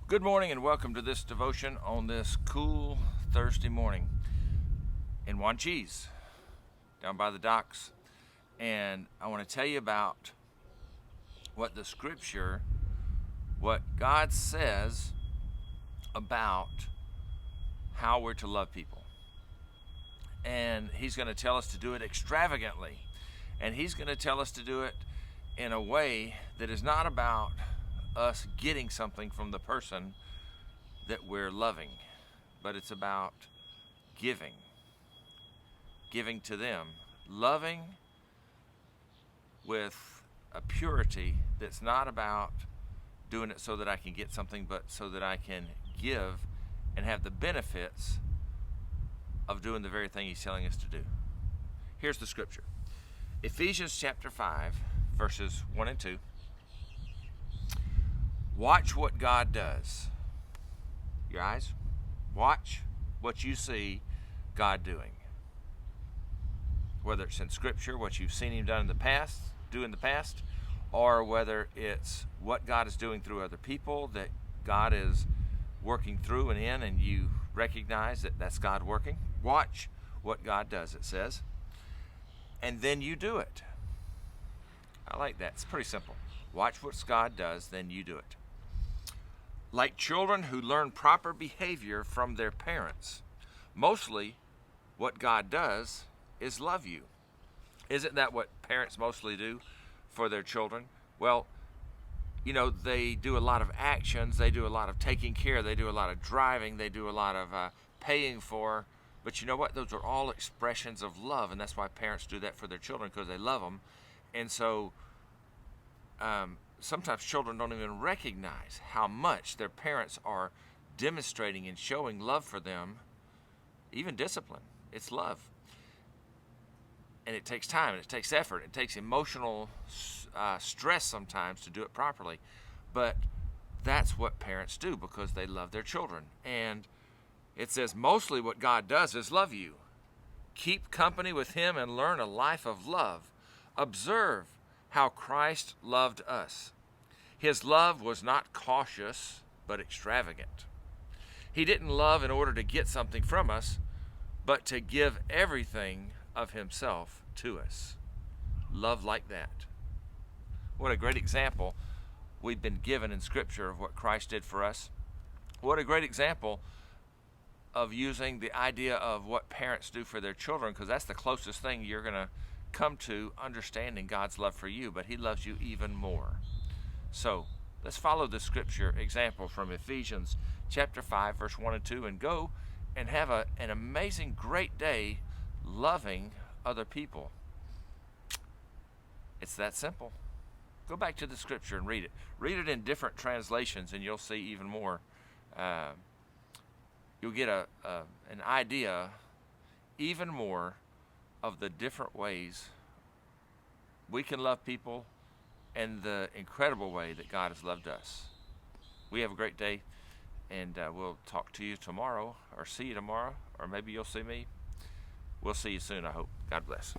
Good morning and welcome to this devotion on this cool Thursday morning in Wanchese, down by the docks. And I want to tell you about what the scripture, what God says about how we're to love people. And He's going to tell us to do it extravagantly. And He's going to tell us to do it in a way that is not about us getting something from the person that we're loving, but it's about giving to them, loving with a purity that's not about doing it so that I can get something, but so that I can give and have the benefits of doing the very thing He's telling us to do. Here's the scripture. Ephesians chapter 5, verses 1 and 2. Watch what God does. Your eyes, watch what you see God doing. Whether it's in Scripture, what you've seen Him do in the past, or whether it's what God is doing through other people that God is working through and in, and you recognize that that's God working. Watch what God does, it says, and then you do it. I like that. It's pretty simple. Watch what God does, then you do it. Like children who learn proper behavior from their parents. Mostly what God does is love you. Isn't that what parents mostly do for their children? Well, they do a lot of actions, they do a lot of taking care, they do a lot of driving, they do a lot of paying for. But you know what? Those are all expressions of love, and that's why parents do that for their children, because they love them. And so sometimes children don't even recognize how much their parents are demonstrating and showing love for them, even discipline. It's love. And it takes time, and it takes effort, it takes emotional stress sometimes to do it properly. But that's what parents do because they love their children. And it says mostly what God does is love you. Keep company with Him and learn a life of love. Observe how Christ loved us. His love was not cautious, but extravagant. He didn't love in order to get something from us, but to give everything of Himself to us. Love like that. What a great example we've been given in Scripture of what Christ did for us. What a great example of using the idea of what parents do for their children, because that's the closest thing you're going to come to understanding God's love for you, but He loves you even more. So let's follow the scripture example from Ephesians chapter 5, verse 1 and 2, and go and have an amazing, great day loving other people. It's that simple. Go back to the scripture and read it. Read it in different translations, and you'll see even more. You'll get an idea even more of the different ways we can love people and the incredible way that God has loved us. We have a great day, and we'll talk to you tomorrow, or see you tomorrow, or maybe you'll see me. We'll see you soon, I hope. God bless.